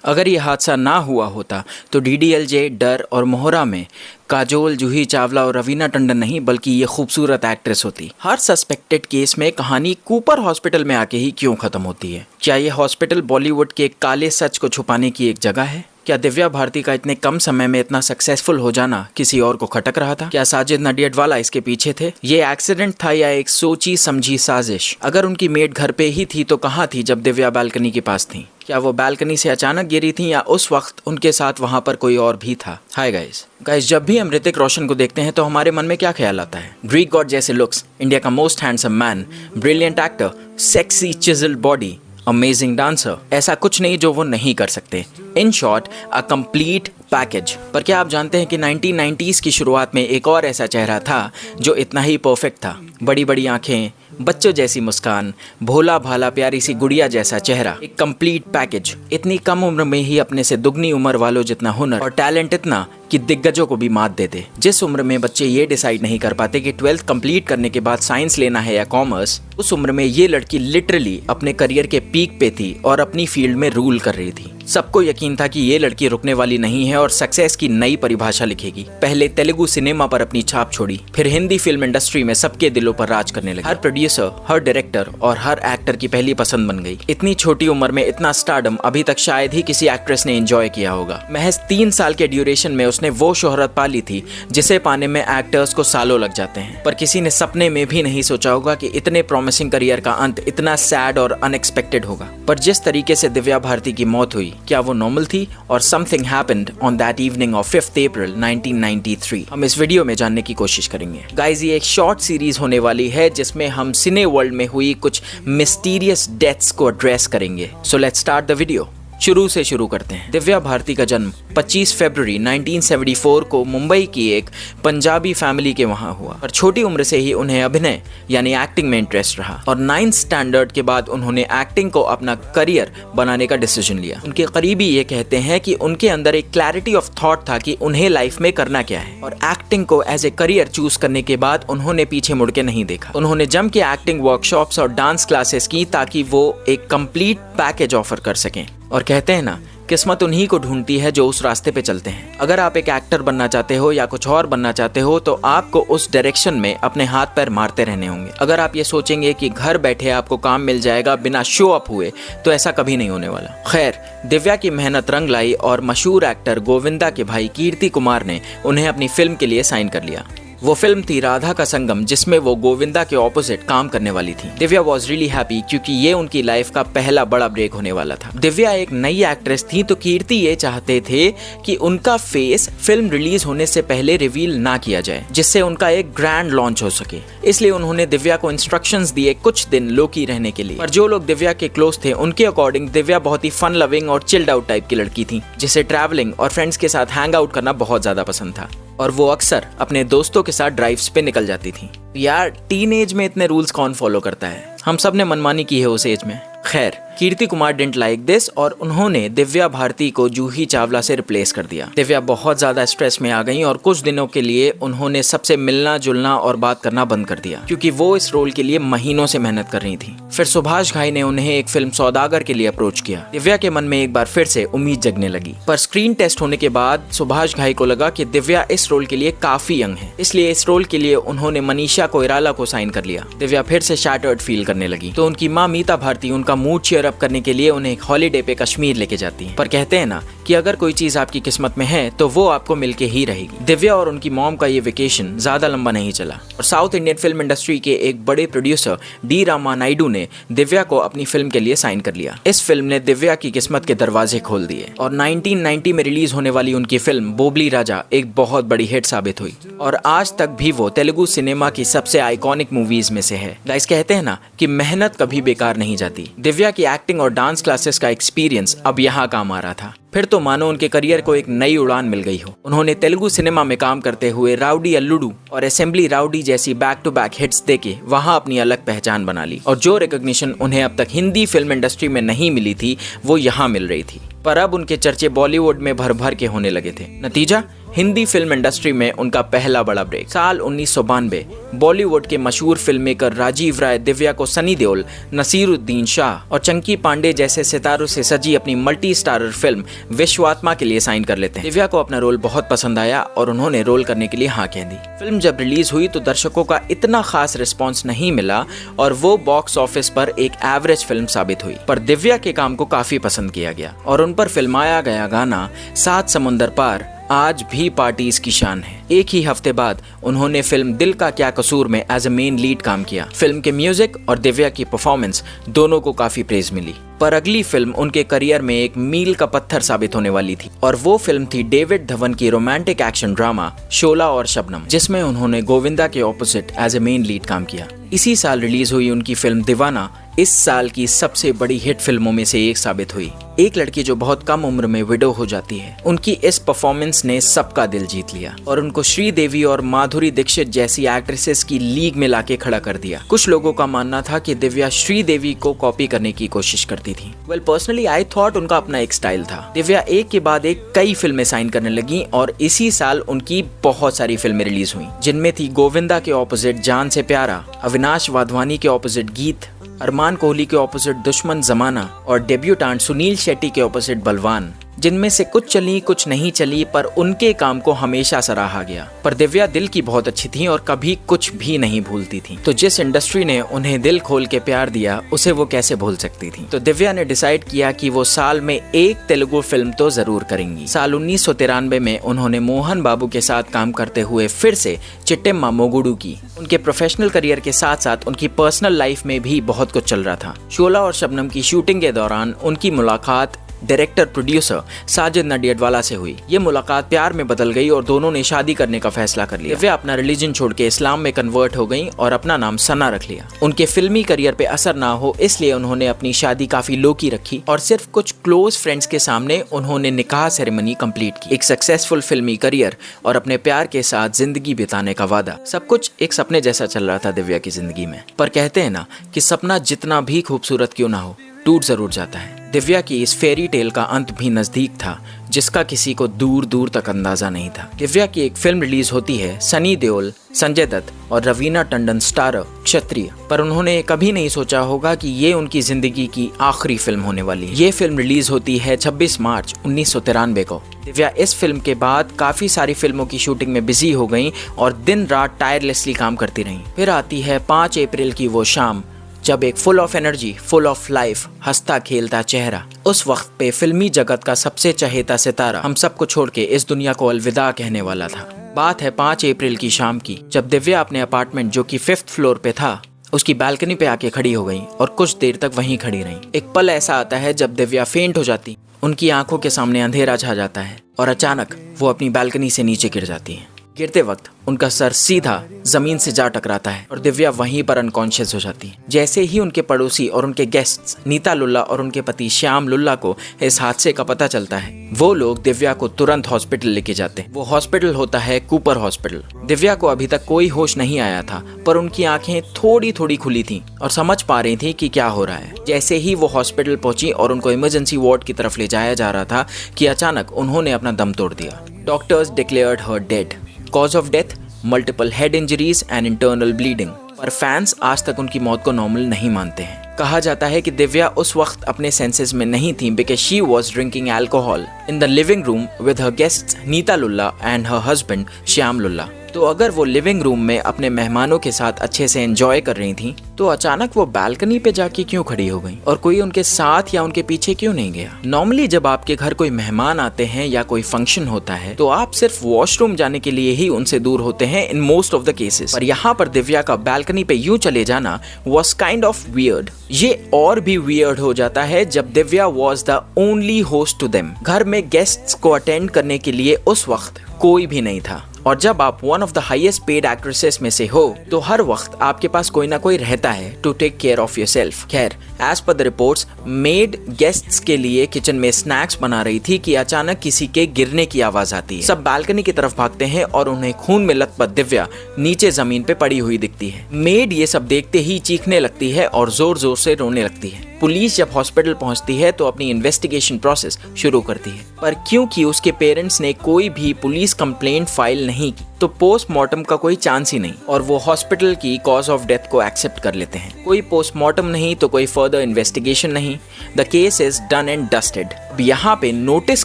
अगर ये हादसा ना हुआ होता तो डीडीएलजे, डर और मोहरा में काजोल, जूही चावला और रवीना टंडन नहीं बल्कि ये खूबसूरत एक्ट्रेस होती। हर सस्पेक्टेड केस में कहानी कूपर हॉस्पिटल में आके ही क्यों खत्म होती है? क्या ये हॉस्पिटल बॉलीवुड के काले सच को छुपाने की एक जगह है? क्या दिव्या भारती का इतने कम समय में इतना सक्सेसफुल हो जाना किसी और को खटक रहा था? क्या साजिद नडियाडवाला इसके पीछे थे? ये एक्सीडेंट था या एक सोची समझी साजिश? अगर उनकी मेड घर पे ही थी तो कहाँ थी जब दिव्या बालकनी के पास थी? क्या वो बालकनी से अचानक गिरी थी या उस वक्त उनके साथ वहां पर कोई और भी था? हाय गाइस, जब भी हम ऋतिक रोशन को देखते हैं तो हमारे मन में क्या ख्याल आता है? ग्रीक गॉड जैसे लुक्स, इंडिया का most handsome man, brilliant actor, sexy chiselled body, amazing dancer. ऐसा कुछ नहीं जो वो नहीं कर सकते। In short, a complete package. पर क्या आप जानते हैं कि 1990s की शुरुआत में एक और ऐसा चेहरा था जो इतना ही परफेक्ट था? बड़ी बड़ी आंखें, बच्चों जैसी मुस्कान, भोला भाला प्यारी सी गुड़िया जैसा चेहरा, एक कंप्लीट पैकेज। इतनी कम उम्र में ही अपने से दुगनी उम्र वालों जितना हुनर और टैलेंट इतना कि दिग्गजों को भी मात दे दे। जिस उम्र में बच्चे ये डिसाइड नहीं कर पाते कि 12th कंप्लीट करने के बाद साइंस लेना है या कॉमर्स, उस उम्र में ये लड़की लिटरली अपने करियर के पीक पे थी और अपनी फील्ड में रूल कर रही थी। सबको यकीन था कि ये लड़की रुकने वाली नहीं है और सक्सेस की नई परिभाषा लिखेगी। पहले तेलुगु सिनेमा पर अपनी छाप छोड़ी, फिर हिंदी फिल्म इंडस्ट्री में सबके दिलों पर राज करने लगी। हर प्रोड्यूसर, हर डायरेक्टर और हर एक्टर की पहली पसंद बन गई। इतनी छोटी उम्र में इतना स्टारडम अभी तक शायद ही किसी एक्ट्रेस ने एंजॉय किया होगा। महज 3 साल के ड्यूरेशन में उसने वो शोहरत पा ली थी जिसे पाने में एक्टर्स को सालों लग जाते हैं। पर किसी ने सपने में भी नहीं सोचा होगा कि इतने प्रॉमिसिंग करियर का अंत इतना सैड और अनएक्सपेक्टेड होगा। पर जिस तरीके से दिव्या भारती की मौत हुई, क्या वो नॉर्मल थी और something happened on that evening of 5th अप्रैल 1993? हम इस वीडियो में जानने की कोशिश करेंगे। गाइस, ये एक शॉर्ट सीरीज होने वाली है जिसमें हम सिने वर्ल्ड में हुई कुछ मिस्टीरियस डेथ्स को एड्रेस करेंगे। So let's start the video. शुरू से शुरू करते हैं। दिव्या भारती का जन्म 25 फरवरी 1974 को मुंबई की एक पंजाबी फैमिली के वहां हुआ और छोटी उम्र से ही उन्हें अभिनय यानी एक्टिंग में इंटरेस्ट रहा और 9th स्टैंडर्ड के बाद उन्होंने एक्टिंग को अपना करियर बनाने का डिसीजन लिया। उनके करीबी ये कहते हैं कि उनके अंदर एक क्लैरिटी ऑफ थॉट था कि उन्हें लाइफ में करना क्या है और एक्टिंग को एज ए करियर चूज करने के बाद उन्होंने पीछे मुड़ के नहीं देखा। उन्होंने जम के एक्टिंग वर्कशॉप्स और डांस क्लासेस की ताकि वो एक कंप्लीट पैकेज ऑफर कर सकें। और कहते हैं ना, किस्मत उन्हीं को ढूंढती है जो उस रास्ते पे चलते हैं। अगर आप एक एक्टर बनना चाहते हो या कुछ और बनना चाहते हो तो आपको उस डायरेक्शन में अपने हाथ पैर मारते रहने होंगे। अगर आप ये सोचेंगे कि घर बैठे आपको काम मिल जाएगा बिना शो अप हुए, तो ऐसा कभी नहीं होने वाला। खैर, दिव्या की मेहनत रंग लाई और मशहूर एक्टर गोविंदा के भाई कीर्ति कुमार ने उन्हें अपनी फिल्म के लिए साइन कर लिया। वो फिल्म थी राधा का संगम, जिसमें वो गोविंदा के ऑपोजिट काम करने वाली थी। दिव्या वॉज रियली हैप्पी क्योंकि ये उनकी लाइफ का पहला बड़ा ब्रेक होने वाला था। दिव्या एक नई एक्ट्रेस थी तो कीर्ति ये चाहते थे कि उनका फेस फिल्म रिलीज होने से पहले रिवील ना किया जाए, जिससे उनका एक ग्रैंड लॉन्च हो सके। इसलिए उन्होंने दिव्या को इंस्ट्रक्शंस दिए कुछ दिन लोकी रहने के लिए। पर जो लोग दिव्या के क्लोज थे उनके अकॉर्डिंग दिव्या बहुत ही फन लविंग और चिल्ड आउट टाइप की लड़की थी, जिसे ट्रैवलिंग और फ्रेंड्स के साथ हैंग आउट करना बहुत ज्यादा पसंद था और वो अक्सर अपने दोस्तों के साथ ड्राइव्स पे निकल जाती थी। यार, टीन एज में इतने रूल्स कौन फॉलो करता है? हम सब ने मनमानी की है उस एज में। खैर, कीर्ति कुमार डिडंट लाइक दिस और उन्होंने दिव्या भारती को जूही चावला से रिप्लेस कर दिया। दिव्या बहुत ज्यादा स्ट्रेस में आ गई और कुछ दिनों के लिए उन्होंने सबसे मिलना जुलना और बात करना बंद कर दिया क्योंकि वो इस रोल के लिए महीनों से मेहनत कर रही थी। फिर सुभाष घाई ने उन्हें एक फिल्म सौदागर के लिए अप्रोच किया। दिव्या के मन में एक बार फिर से उम्मीद जगने लगी, पर स्क्रीन टेस्ट होने के बाद सुभाष घाई को लगा कि दिव्या इस रोल के लिए काफी यंग है, इसलिए इस रोल के लिए उन्होंने मनीषा कोइराला को साइन कर लिया। दिव्या फिर से शैटर्ड फील करने लगी तो उनकी माँ मीता भारती उनका मूड चीयर अप करने के लिए उन्हें एक हॉलीडे पे कश्मीर लेके जाती है। पर कहते हैं ना कि अगर कोई चीज आपकी किस्मत में है तो वो आपको मिलके ही रहेगी। दिव्या और उनकी मॉम का ये वेकेशन ज्यादा लंबा नहीं चला और साउथ इंडियन फिल्म इंडस्ट्री के एक बड़े प्रोड्यूसर डी रामा नायडू ने दिव्या को अपनी फिल्म के लिए साइन कर लिया। इस फिल्म ने दिव्या की किस्मत के दरवाजे खोल दिए और 1990 में रिलीज होने वाली उनकी फिल्म बोबली राजा एक बहुत बड़ी हिट साबित हुई और आज तक भी वो तेलुगु सिनेमा की सबसे आइकॉनिक मूवीज में से है। गाइस, कहते हैं ना कि मेहनत कभी बेकार नहीं जाती। दिव्या की एक्टिंग और डांस क्लासेस का एक्सपीरियंस अब यहाँ काम आ रहा था। फिर तो मानो उनके करियर को एक नई उड़ान मिल गई हो। उन्होंने तेलुगु सिनेमा में काम करते हुए राउडी अल्लुडू और असेंबली राउडी जैसी बैक टू बैक हिट्स देके वहां अपनी अलग पहचान बना ली और जो रिकॉग्निशन उन्हें अब तक हिंदी फिल्म इंडस्ट्री में नहीं मिली थी वो यहाँ मिल रही थी। पर अब उनके चर्चे बॉलीवुड में भर भर के होने लगे थे। नतीजा, हिंदी फिल्म इंडस्ट्री में उनका पहला बड़ा ब्रेक। साल 1992 बॉलीवुड के मशहूर फिल्म मेकर राजीव राय दिव्या को सनी देओल, नसीरुद्दीन शाह और चंकी पांडे जैसे सितारों से सजी अपनी मल्टी स्टारर फिल्म विश्वात्मा के लिए साइन कर लेते हैं। दिव्या को अपना रोल बहुत पसंद आया और उन्होंने रोल करने के लिए हाँ कह दी। फिल्म जब रिलीज हुई तो दर्शकों का इतना खास रिस्पॉन्स नहीं मिला और वो बॉक्स ऑफिस पर एक एवरेज फिल्म साबित हुई, पर दिव्या के काम को काफी पसंद किया गया और उन पर फिल्माया गया गाना सात समुंदर पार आज भी पार्टीज की शान है। एक ही हफ्ते बाद उन्होंने फिल्म दिल का क्या कसूर में एज अ मेन लीड काम किया। फिल्म के म्यूजिक और दिव्या की परफॉर्मेंस दोनों को काफी प्रेज मिली, पर अगली फिल्म उनके करियर में एक मील का पत्थर साबित होने वाली थी और वो फिल्म थी डेविड धवन की रोमांटिक एक्शन ड्रामा शोला और शबनम, जिसमें उन्होंने गोविंदा के opposite as a main lead काम किया। इसी साल रिलीज हुई उनकी फिल्म दीवाना इस साल की सबसे बड़ी हिट फिल्मों में से एक साबित हुई। एक लड़की जो बहुत कम उम्र में विडो हो जाती है, उनकी इस परफॉर्मेंस ने सबका दिल जीत लिया और उनको श्रीदेवी और माधुरी दीक्षित जैसी एक्ट्रेसेस की लीग में लाके खड़ा कर दिया। कुछ लोगों का मानना था कि दिव्या श्रीदेवी को कॉपी करने की कोशिश करती थी। वेल, पर्सनली आई थॉट उनका अपना एक स्टाइल था। दिव्या एक के बाद एक कई फिल्में साइन करने लगी और इसी साल उनकी बहुत सारी फिल्में रिलीज हुई, जिनमें थी गोविंदा के ऑपोजिट जान से प्यारा, अविनाश वाधवानी के ऑपोजिट गीत, अरमान कोहली के ऑपोजिट दुश्मन जमाना और डेब्यूटेंट सुनील शेट्टी के ऑपोजिट बलवान, जिनमें से कुछ चली कुछ नहीं चली, पर उनके काम को हमेशा सराहा गया। पर दिव्या दिल की बहुत अच्छी थी और कभी कुछ भी नहीं भूलती थी, तो जिस इंडस्ट्री ने उन्हें दिल खोल के प्यार दिया उसे वो कैसे भूल सकती थी। तो दिव्या ने डिसाइड किया कि वो साल में एक तेलुगु फिल्म तो जरूर करेंगी। साल 1993 में उन्होंने मोहन बाबू के साथ काम करते हुए फिर से चिट्टेम्मा मोगुडू की। उनके प्रोफेशनल करियर के साथ साथ उनकी पर्सनल लाइफ में भी बहुत कुछ चल रहा था। शोला और शबनम की शूटिंग के दौरान उनकी मुलाकात डायरेक्टर प्रोड्यूसर साजिद नडियाडवाला से हुई। ये मुलाकात प्यार में बदल गई और दोनों ने शादी करने का फैसला कर लिया। वे अपना रिलीजन छोड़ के इस्लाम में कन्वर्ट हो गईं और अपना नाम सना रख लिया। उनके फिल्मी करियर पे असर ना हो इसलिए उन्होंने अपनी शादी काफी लो की रखी और सिर्फ कुछ क्लोज फ्रेंड्स के सामने उन्होंने निकाह सेरेमनी कंप्लीट की। एक सक्सेसफुल फिल्मी करियर और अपने प्यार के साथ जिंदगी बिताने का वादा, सब कुछ एक सपने जैसा चल रहा था दिव्या की जिंदगी में। पर कहते हैं ना कि सपना जितना भी खूबसूरत क्यों ना हो, टूट जरूर जाता है। दिव्या की इस फेरी टेल का अंत भी नजदीक था, जिसका किसी को दूर दूर तक अंदाजा नहीं था। दिव्या की एक फिल्म रिलीज होती है, सनी देओल, संजय दत्त और रवीना टंडन स्टारर क्षत्रिय, पर उन्होंने कभी नहीं सोचा होगा कि ये उनकी जिंदगी की आखिरी फिल्म होने वाली है। ये फिल्म रिलीज होती है 26 मार्च 1993 को। दिव्या इस फिल्म के बाद काफी सारी फिल्मों की शूटिंग में बिजी हो गईं और दिन रात टायरलेसली काम करती रहीं। फिर आती है 5 अप्रैल की वो शाम जब एक full of energy, full of life, हंसता खेलता चेहरा, उस वक्त पे फिल्मी जगत का सबसे चहेता सितारा हम सबको छोड़ के इस दुनिया को अलविदा कहने वाला था। बात है 5 अप्रैल की शाम की, जब दिव्या अपने अपार्टमेंट जो कि 5th फ्लोर पे था उसकी बालकनी पे आके खड़ी हो गई और कुछ देर तक वहीं खड़ी रही। एक पल ऐसा आता है जब दिव्या फेंट हो जाती, उनकी आंखों के सामने अंधेरा छा जाता है और अचानक वो अपनी बालकनी से नीचे गिर जाती है। गिरते वक्त उनका सर सीधा जमीन से जा टकराता है और दिव्या वहीं पर अनकॉन्शियस हो जाती है। जैसे ही उनके पड़ोसी और उनके गेस्ट्स नीता लुल्ला और उनके पति श्याम लुल्ला को इस हादसे का पता चलता है, वो लोग दिव्या को तुरंत हॉस्पिटल लेके जाते हैं। वो हॉस्पिटल होता है कूपर हॉस्पिटल। दिव्या को अभी तक कोई होश नहीं आया था, पर उनकी आंखें थोड़ी थोड़ी खुली थी और समझ पा रही थी कि क्या हो रहा है। जैसे ही वो हॉस्पिटल पहुंची और उनको इमरजेंसी वार्ड की तरफ ले जाया जा रहा था कि अचानक उन्होंने अपना दम तोड़ दिया। Doctors declared her dead. Cause of death multiple head injuries and internal bleeding. पर फैंस आज तक उनकी मौत को नॉर्मल नहीं मानते हैं। कहा जाता है कि दिव्या उस वक्त अपने सेंसेस में नहीं थी because she was drinking alcohol in the living room with her guests Neeta Lulla and her husband Shyam Lulla. तो अगर वो लिविंग रूम में अपने मेहमानों के साथ अच्छे से एंजॉय कर रही थी तो अचानक वो बालकनी पे जाके क्यों खड़ी हो गई और कोई उनके साथ या उनके पीछे क्यों नहीं गया? नॉर्मली जब आपके घर कोई मेहमान आते हैं या कोई फंक्शन होता है तो आप सिर्फ वॉशरूम जाने के लिए ही उनसे दूर होते हैं in most of the cases, पर यहाँ पर दिव्या का बालकनी पे यूं चले जाना वॉज काइंड ऑफ वियर्ड। ये और भी वियर्ड हो जाता है जब Divya was the only host to them. घर में गेस्ट्स को अटेंड करने के लिए उस वक्त कोई भी नहीं था। और जब आप one of the highest paid actresses में से हो तो हर वक्त आपके पास कोई ना कोई रहता है to take care of yourself. खैर, as per the reports, maid guests के लिए किचन में स्नैक्स बना रही थी कि अचानक किसी के गिरने की आवाज आती है। सब बालकनी की तरफ भागते हैं और उन्हें खून में लथपथ दिव्या नीचे जमीन पे पड़ी हुई दिखती है। मेड ये सब देखते ही चीखने लगती है और जोर जोर से रोने लगती है। पुलिस जब हॉस्पिटल पहुंचती है तो अपनी इन्वेस्टिगेशन प्रोसेस शुरू करती है, पर क्योंकि उसके पेरेंट्स ने कोई भी पुलिस कंप्लेंट फाइल नहीं की तो पोस्टमार्टम का कोई चांस ही नहीं और वो हॉस्पिटल की कॉज ऑफ डेथ को एक्सेप्ट कर लेते हैं। कोई पोस्टमार्टम नहीं तो कोई फर्दर इन्वेस्टिगेशन नहीं। The case is done and dusted. अब यहाँ पे नोटिस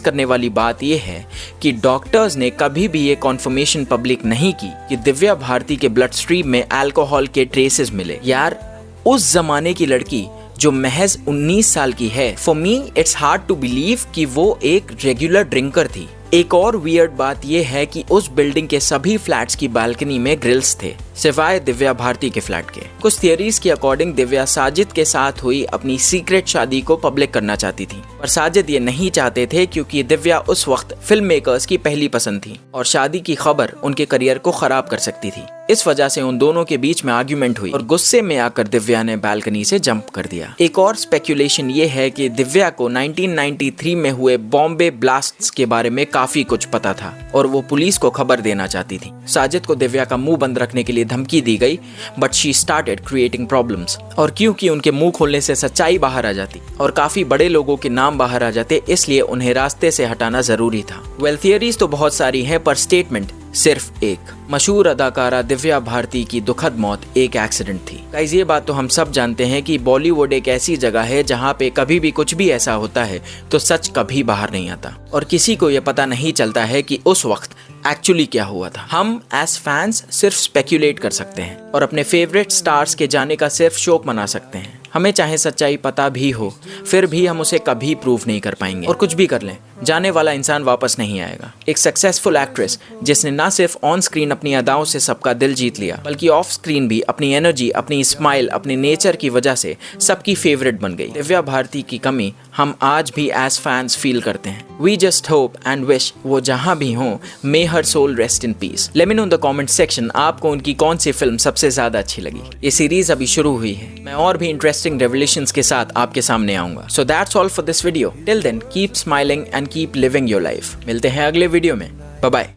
करने वाली बात यह है कि डॉक्टर्स ने कभी भी ये कॉन्फर्मेशन पब्लिक नहीं की कि दिव्या भारती के ब्लड स्ट्रीम में अल्कोहल के ट्रेसेस मिले। यार, उस जमाने की लड़की जो महज 19 साल की है, for me it's hard to believe कि वो एक रेगुलर ड्रिंकर थी। एक और वियर्ड बात यह है कि उस बिल्डिंग के सभी फ्लैट्स की बालकनी में ग्रिल्स थे, सिवाय दिव्या भारती के फ्लैट के। कुछ थियरीज के अकॉर्डिंग दिव्या साजिद के साथ हुई अपनी सीक्रेट शादी को पब्लिक करना चाहती थी, पर साजिद ये नहीं चाहते थे क्योंकि दिव्या उस वक्त फिल्म मेकर्स की पहली पसंद थी और शादी की खबर उनके करियर को खराब कर सकती थी। इस वजह से उन दोनों के बीच में आर्ग्यूमेंट हुई और गुस्से में आकर दिव्या ने बालकनी से जंप कर दिया। एक और स्पेक्यूलेशन ये है कि दिव्या को 1993 में हुए बॉम्बे ब्लास्ट्स के बारे में काफी कुछ पता था और वो पुलिस को खबर देना चाहती थी। साजिद को दिव्या का मुंह बंद रखने के लिए धमकी दी गई, but she started creating problems. और क्योंकि उनके मुंह खोलने से सच्चाई बाहर आ जाती और काफी बड़े लोगों के नाम बाहर आ जाते, इसलिए उन्हें रास्ते से हटाना जरूरी था। वेल, थियरीज तो बहुत सारी हैं, पर स्टेटमेंट सिर्फ एक। मशहूर अदाकारा दिव्या भारती की दुखद मौत एक एक्सीडेंट थी। गाइस, ये बात तो हम सब जानते हैं कि बॉलीवुड एक ऐसी जगह है जहाँ पे कभी भी कुछ भी ऐसा होता है तो सच कभी बाहर नहीं आता और किसी को ये पता नहीं चलता है कि उस वक्त एक्चुअली क्या हुआ था। हम एज फैंस सिर्फ स्पेक्यूलेट कर सकते हैं और अपने फेवरेट स्टार्स के जाने का सिर्फ शौक मना सकते हैं। हमें चाहे सच्चाई पता भी हो, फिर भी हम उसे कभी प्रूव नहीं कर पाएंगे और कुछ भी कर लें, जाने वाला इंसान वापस नहीं आएगा। एक सक्सेसफुल एक्ट्रेस जिसने ना सिर्फ ऑन स्क्रीन अपनी अदाओं से सबका दिल जीत लिया, बल्कि ऑफ स्क्रीन भी अपनी एनर्जी, अपनी स्माइल, अपने नेचर की वजह से सबकी फेवरेट बन गई। दिव्या भारती की कमी हम आज भी एज फैंस फील करते हैं। We just hope and wish वो जहां भी हो, may her soul rest in peace. Let me know in the comment section आपको उनकी कौन सी फिल्म सबसे ज्यादा अच्छी लगी। ये सीरीज अभी शुरू हुई है, मैं और भी इंटरेस्टिंग रेवलेशंस के साथ आपके सामने आऊंगा। So that's all for this video. Till then keep smiling and keep living your life. मिलते हैं अगले वीडियो में। Bye bye.